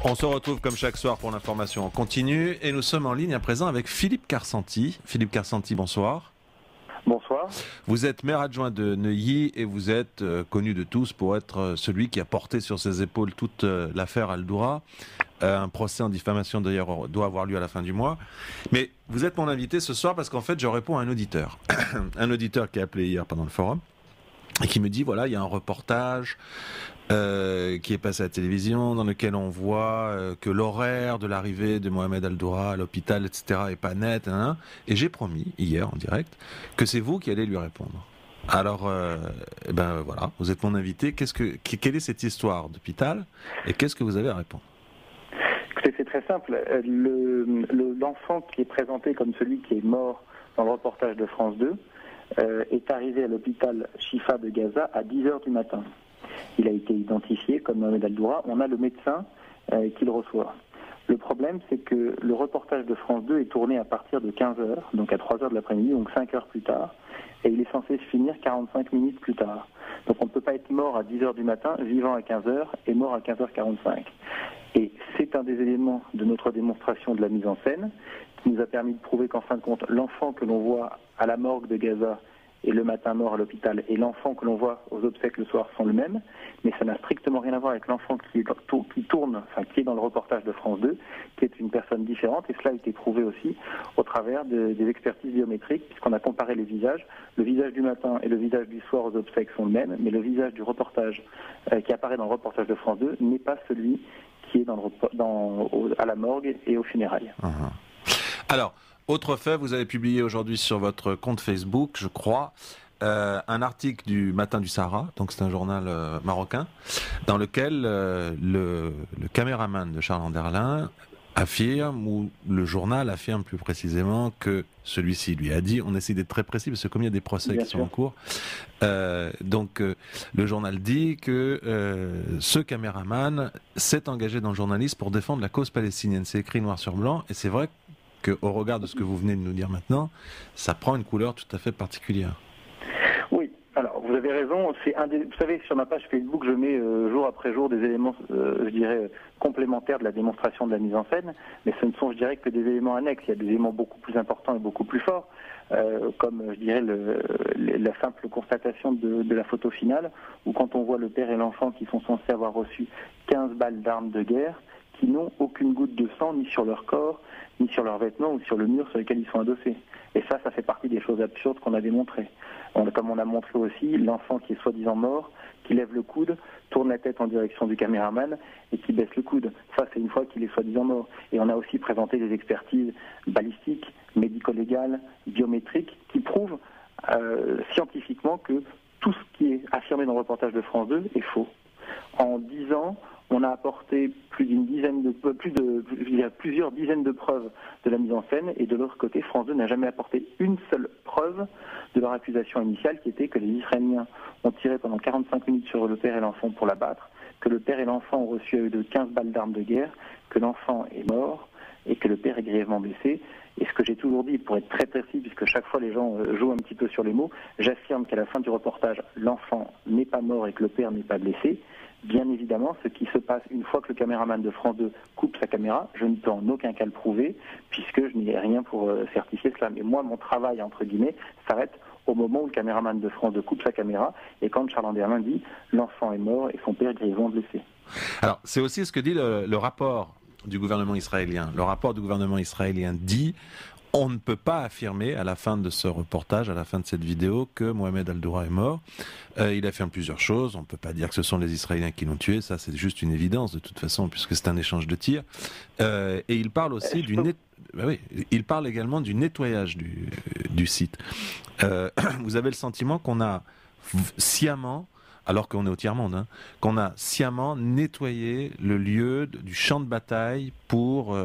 On se retrouve comme chaque soir pour l'information en continu et nous sommes en ligne à présent avec Philippe Carsanti. Philippe Carsanti, bonsoir. Bonsoir. Vous êtes maire adjoint de Neuilly et vous êtes connu de tous pour être celui qui a porté sur ses épaules toute l'affaire Aldoura. Un procès en diffamation d'ailleurs doit avoir lieu à la fin du mois. Mais vous êtes mon invité ce soir parce qu'en fait je réponds à un auditeur. Un auditeur qui a appelé hier pendant le forum et qui me dit voilà, il y a un reportage qui est passé à la télévision, dans lequel on voit que l'horaire de l'arrivée de Mohamed Aldoura à l'hôpital, etc., est pas net. Hein, et j'ai promis, hier en direct, que c'est vous qui allez lui répondre. Alors, ben voilà, vous êtes mon invité. Quelle est cette histoire d'hôpital et qu'est-ce que vous avez à répondre? Écoutez, c'est très simple. L'enfant qui est présenté comme celui qui est mort dans le reportage de France 2 est arrivé à l'hôpital Shifa de Gaza à 10h du matin. Il a été identifié comme Mohamed Aldoura. On a le médecin qui le reçoit. Le problème, c'est que le reportage de France 2 est tourné à partir de 15h, donc à 3h de l'après-midi, donc 5 heures plus tard, et il est censé se finir 45 minutes plus tard. Donc on ne peut pas être mort à 10h du matin, vivant à 15h, et mort à 15h45. Et c'est un des éléments de notre démonstration de la mise en scène, qui nous a permis de prouver qu'en fin de compte, l'enfant que l'on voit à la morgue de Gaza et le matin mort à l'hôpital et l'enfant que l'on voit aux obsèques le soir sont le même, mais ça n'a strictement rien à voir avec l'enfant qui est dans le reportage de France 2, qui est une personne différente, et cela a été prouvé aussi au travers des expertises biométriques, puisqu'on a comparé les visages. Le visage du matin et le visage du soir aux obsèques sont le même, mais le visage du reportage qui apparaît dans le reportage de France 2 n'est pas celui qui est à la morgue et aux funérailles. Alors, autre fait, vous avez publié aujourd'hui sur votre compte Facebook, je crois, un article du Matin du Sahara, donc c'est un journal marocain, dans lequel le caméraman de Charles Anderlin affirme, ou le journal affirme plus précisément, que celui-ci lui a dit, on essaie d'être très précis parce que comme il y a des procès qui sont en cours, le journal dit que ce caméraman s'est engagé dans le journalisme pour défendre la cause palestinienne. C'est écrit noir sur blanc et c'est vrai qu'au regard de ce que vous venez de nous dire maintenant, ça prend une couleur tout à fait particulière. Oui, alors vous avez raison. Vous savez, sur ma page Facebook, je mets jour après jour des éléments, je dirais, complémentaires de la démonstration de la mise en scène, mais ce ne sont, je dirais, que des éléments annexes. Il y a des éléments beaucoup plus importants et beaucoup plus forts, comme, je dirais, la simple constatation de la photo finale, où quand on voit le père et l'enfant qui sont censés avoir reçu 15 balles d'armes de guerre, qui n'ont aucune goutte de sang ni sur leur corps, ni sur leurs vêtements ou sur le mur sur lequel ils sont adossés. Et ça fait partie des choses absurdes qu'on a démontrées. Comme on a montré aussi l'enfant qui est soi-disant mort, qui lève le coude, tourne la tête en direction du caméraman et qui baisse le coude. Ça, c'est une fois qu'il est soi-disant mort. Et on a aussi présenté des expertises balistiques, médico-légales, biométriques, qui prouvent scientifiquement que tout ce qui est affirmé dans le reportage de France 2 est faux. En 10 ans, on a apporté plusieurs dizaines de preuves de la mise en scène, et de l'autre côté, France 2 n'a jamais apporté une seule preuve de leur accusation initiale, qui était que les Israéliens ont tiré pendant 45 minutes sur le père et l'enfant pour l'abattre, que le père et l'enfant ont reçu à eux de 15 balles d'armes de guerre, que l'enfant est mort et que le père est grièvement blessé. Et ce que j'ai toujours dit, pour être très précis, puisque chaque fois les gens jouent un petit peu sur les mots, j'affirme qu'à la fin du reportage, l'enfant n'est pas mort et que le père n'est pas blessé. Bien évidemment, ce qui se passe une fois que le caméraman de France 2 coupe sa caméra, je ne peux en aucun cas le prouver, puisque je n'ai rien pour certifier cela. Mais moi, mon travail, entre guillemets, s'arrête au moment où le caméraman de France 2 coupe sa caméra, et quand Charles Anderlin dit « l'enfant est mort et son père grièvement blessé ». Alors, c'est aussi ce que dit le rapport du gouvernement israélien. Le rapport du gouvernement israélien dit on ne peut pas affirmer à la fin de ce reportage, à la fin de cette vidéo, que Mohamed Aldoura est mort. Il affirme plusieurs choses. On ne peut pas dire que ce sont les Israéliens qui l'ont tué. Ça, c'est juste une évidence de toute façon, puisque c'est un échange de tirs. Et il parle aussi il parle également du nettoyage du site. Vous avez le sentiment qu'on a sciemment, alors qu'on est au tiers-monde, qu'on a sciemment nettoyé le lieu du champ de bataille pour...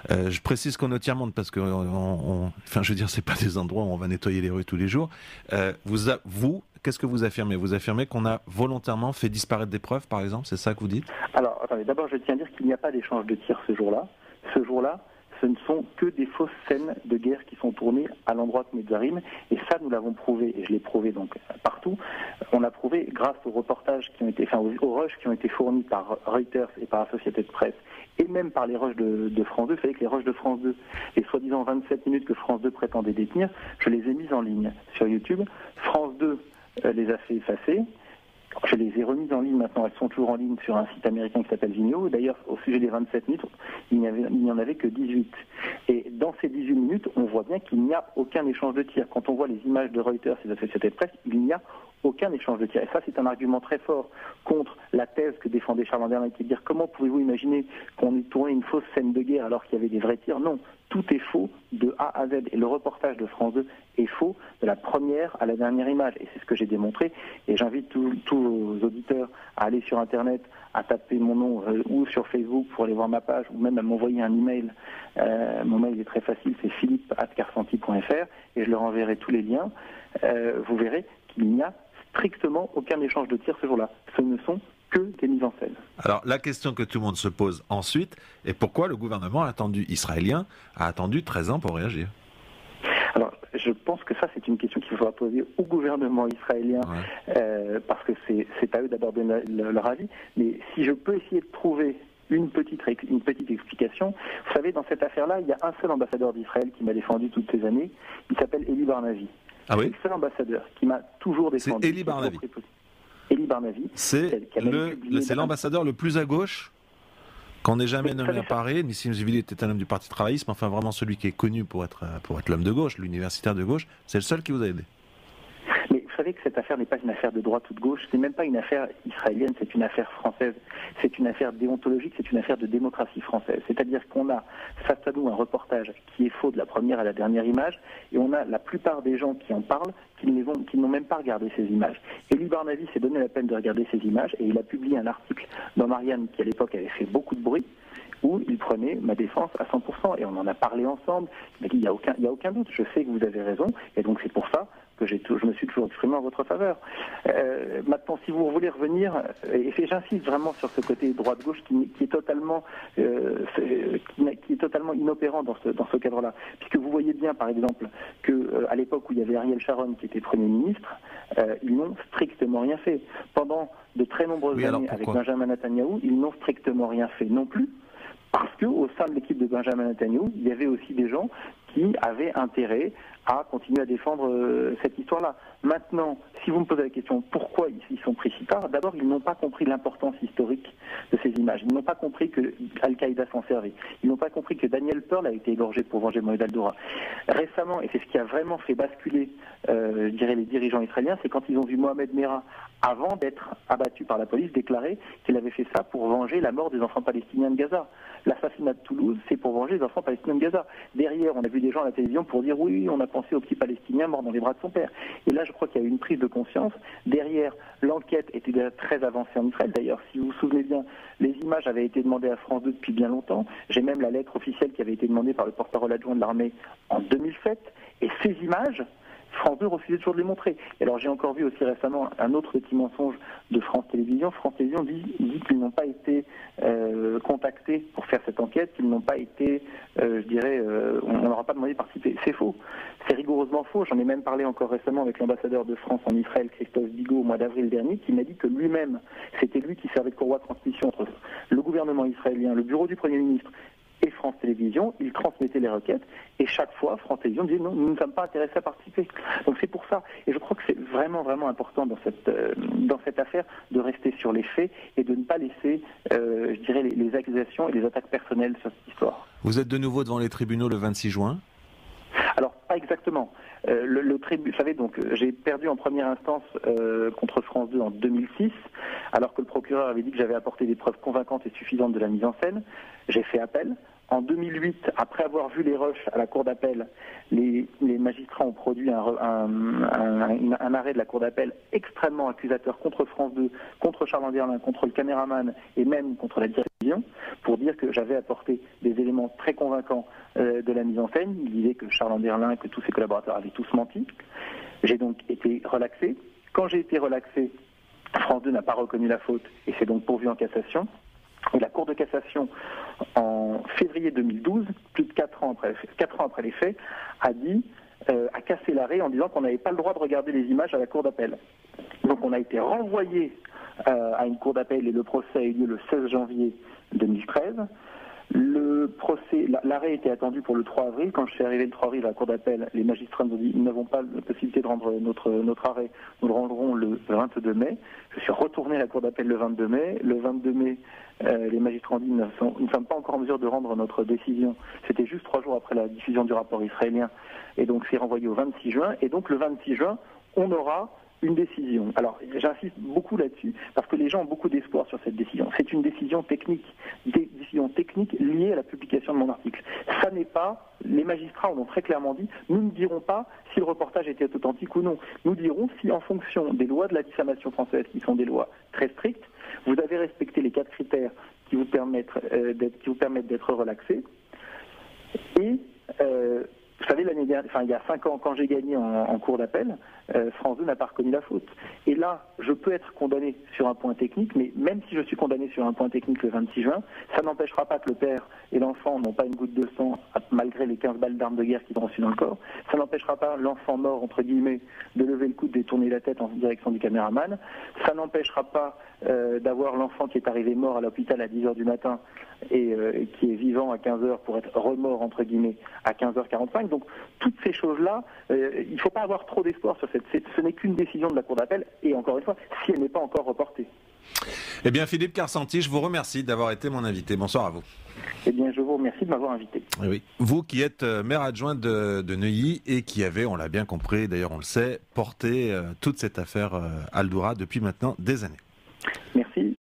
je précise qu'on est au tiers-monde parce que, enfin, je veux dire, c'est pas des endroits où on va nettoyer les rues tous les jours. Vous, qu'est-ce que vous affirmez? Vous affirmez qu'on a volontairement fait disparaître des preuves, par exemple? C'est ça que vous dites? Alors, attendez, d'abord, je tiens à dire qu'il n'y a pas d'échange de tirs ce jour-là. Ce jour-là, ce ne sont que des fausses scènes de guerre qui sont tournées à l'endroit de Netzarim. Et ça, nous l'avons prouvé, et je l'ai prouvé donc partout. On l'a prouvé grâce aux reportages qui ont été, aux rushs qui ont été fournis par Reuters et par Associated Press, et même par les rushs de France 2. Vous savez que les rushs de France 2, les soi-disant 27 minutes que France 2 prétendait détenir, je les ai mises en ligne sur YouTube. France 2 les a fait effacer. Je les ai remises en ligne maintenant, elles sont toujours en ligne sur un site américain qui s'appelle Vimeo. D'ailleurs, au sujet des 27 minutes, il n'y en avait que 18. Et dans ces 18 minutes, on voit bien qu'il n'y a aucun échange de tir. Quand on voit les images de Reuters et de Associated Press, il n'y a aucun échange de tir. Et ça, c'est un argument très fort contre la thèse que défendait Charles Anderlin, qui est de dire comment pouvez-vous imaginer qu'on ait tourné une fausse scène de guerre alors qu'il y avait des vrais tirs. Non, tout est faux de A à Z. Et le reportage de France 2 est faux de la première à la dernière image. Et c'est ce que j'ai démontré. Et j'invite tous vos auditeurs à aller sur Internet, à taper mon nom ou sur Facebook pour aller voir ma page, ou même à m'envoyer un email. Mon mail est très facile, c'est philippe@carsanti.fr et je leur enverrai tous les liens. Vous verrez qu'il n'y a strictement aucun échange de tir ce jour-là. Ce ne sont que des mises en scène. Alors la question que tout le monde se pose ensuite est pourquoi le gouvernement israélien a attendu 13 ans pour réagir? Alors je pense que ça c'est une question qu'il faudra poser au gouvernement israélien, parce que c'est à eux d'aborder leur avis. Mais si je peux essayer de trouver une petite explication, vous savez, dans cette affaire-là, il y a un seul ambassadeur d'Israël qui m'a défendu toutes ces années, il s'appelle Eli Barnavi. Ah oui? C'est le seul ambassadeur qui m'a toujours défendu. C'est Eli Barnavi. Eli Barnavi. C'est l'ambassadeur le plus à gauche qu'on n'ait jamais nommé à Paris. Nissim Zivili était un homme du Parti travailliste, mais enfin vraiment celui qui est connu pour être l'homme de gauche, l'universitaire de gauche, c'est le seul qui vous a aidé. Mais vous savez que cette affaire n'est pas une affaire de droite ou de gauche, c'est même pas une affaire israélienne, c'est une affaire française, c'est une affaire déontologique, c'est une affaire de démocratie française. C'est-à-dire qu'on a face à nous un reportage qui est faux de la première à la dernière image, et on a la plupart des gens qui en parlent qui n'ont même pas regardé ces images. Eli Barnavi s'est donné la peine de regarder ces images, et il a publié un article dans Marianne qui à l'époque avait fait beaucoup de bruit, où il prenait ma défense à 100%, et on en a parlé ensemble. Il m'a dit, il n'y a aucun doute, je sais que vous avez raison, et donc c'est pour ça que je me suis toujours exprimé en votre faveur. Maintenant, si vous voulez revenir, et j'insiste vraiment sur ce côté droite-gauche qui est totalement inopérant dans ce cadre-là, puisque vous voyez bien, par exemple, que à l'époque où il y avait Ariel Sharon qui était Premier ministre, ils n'ont strictement rien fait. Pendant de très nombreuses années avec Benjamin Netanyahou, ils n'ont strictement rien fait non plus. Parce qu'au sein de l'équipe de Benjamin Netanyahou, il y avait aussi des gens qui avaient intérêt à continuer à défendre cette histoire-là. Maintenant, si vous me posez la question pourquoi ils sont pris si tard, d'abord ils n'ont pas compris l'importance historique de ces images. Ils n'ont pas compris que Al-Qaïda s'en servait. Ils n'ont pas compris que Daniel Pearl a été égorgé pour venger Mohamed Al-Doura. Récemment, et c'est ce qui a vraiment fait basculer, je dirais, les dirigeants israéliens, c'est quand ils ont vu Mohamed Merah, avant d'être abattu par la police, déclarer qu'il avait fait ça pour venger la mort des enfants palestiniens de Gaza. L'assassinat de Toulouse, c'est pour venger les enfants palestiniens de Gaza. Derrière, on a vu des gens à la télévision pour dire oui, on a pensé au petit Palestinien mort dans les bras de son père. Et là, je crois qu'il y a eu une prise de conscience. Derrière, l'enquête était déjà très avancée en Israël. D'ailleurs, si vous vous souvenez bien, les images avaient été demandées à France 2 depuis bien longtemps. J'ai même la lettre officielle qui avait été demandée par le porte-parole adjoint de l'armée en 2007. Et ces images, France 2 refusait toujours de les montrer. Et alors j'ai encore vu aussi récemment un autre petit mensonge de France Télévisions. France Télévisions dit qu'ils n'ont pas été contactés pour faire cette enquête, qu'ils n'ont pas été, on n'aura pas demandé de participer. C'est faux. C'est rigoureusement faux. J'en ai même parlé encore récemment avec l'ambassadeur de France en Israël, Christophe Bigot, au mois d'avril dernier, qui m'a dit que lui-même, c'était lui qui servait de courroie de transmission entre le gouvernement israélien, le bureau du Premier ministre et France Télévisions. Il transmettait les requêtes et chaque fois France Télévisions disait non, nous ne sommes pas intéressés à participer. Donc c'est pour ça, et je crois que c'est vraiment vraiment important dans cette affaire de rester sur les faits et de ne pas laisser je dirais les accusations et les attaques personnelles sur cette histoire. Vous êtes de nouveau devant les tribunaux le 26 juin? Alors pas exactement. Vous savez, donc j'ai perdu en première instance contre France 2 en 2006, alors que le procureur avait dit que j'avais apporté des preuves convaincantes et suffisantes de la mise en scène. J'ai fait appel. En 2008, après avoir vu les rushs à la cour d'appel, les magistrats ont produit un arrêt de la cour d'appel extrêmement accusateur contre France 2, contre Charles Anderlin, contre le caméraman et même contre la direction, pour dire que j'avais apporté des éléments très convaincants de la mise en scène. Il disait que Charles Anderlin et que tous ses collaborateurs avaient tous menti. J'ai donc été relaxé. Quand j'ai été relaxé, France 2 n'a pas reconnu la faute et s'est donc pourvu en cassation. Et la Cour de cassation, en février 2012, plus de 4 ans après les faits, a cassé l'arrêt en disant qu'on n'avait pas le droit de regarder les images à la Cour d'appel. Donc on a été renvoyé à une Cour d'appel et le procès a eu lieu le 16 janvier 2013. L'arrêt était attendu pour le 3 avril. Quand je suis arrivé le 3 avril à la Cour d'appel, les magistrats nous ont dit « Nous n'avons pas la possibilité de rendre notre arrêt, nous le rendrons le 22 mai ». Je suis retourné à la Cour d'appel le 22 mai. Le 22 mai, les magistrats ont dit « Nous ne sommes pas encore en mesure de rendre notre décision ». C'était juste 3 jours après la diffusion du rapport israélien. Et donc c'est renvoyé au 26 juin. Et donc le 26 juin, on aura une décision. Alors, j'insiste beaucoup là-dessus, parce que les gens ont beaucoup d'espoir sur cette décision. C'est une décision technique liée à la publication de mon article. Ça n'est pas, les magistrats l'ont très clairement dit, nous ne dirons pas si le reportage était authentique ou non. Nous dirons si, en fonction des lois de la diffamation française, qui sont des lois très strictes, vous avez respecté les 4 critères qui vous permettent d'être relaxé. Et vous savez, l'année dernière, il y a 5 ans, quand j'ai gagné en cour d'appel, France 2 n'a pas reconnu la faute. Et là, je peux être condamné sur un point technique, mais même si je suis condamné sur un point technique le 26 juin, ça n'empêchera pas que le père et l'enfant n'ont pas une goutte de sang, malgré les 15 balles d'armes de guerre qu'ils ont reçues dans le corps. Ça n'empêchera pas l'enfant mort, entre guillemets, de lever le coude, de tourner la tête en direction du caméraman. Ça n'empêchera pas d'avoir l'enfant qui est arrivé mort à l'hôpital à 10h du matin et qui est vivant à 15h pour être remort, entre guillemets, à 15h45. Donc, toutes ces choses-là, il ne faut pas avoir trop d'espoir sur ce n'est qu'une décision de la Cour d'appel, et encore une fois, si elle n'est pas encore reportée. Eh bien, Philippe Carsanti, je vous remercie d'avoir été mon invité. Bonsoir à vous. Eh bien, je vous remercie de m'avoir invité. Oui. Vous qui êtes maire adjoint de Neuilly et qui avez, on l'a bien compris, d'ailleurs on le sait, porté toute cette affaire Al Doura depuis maintenant des années. Merci.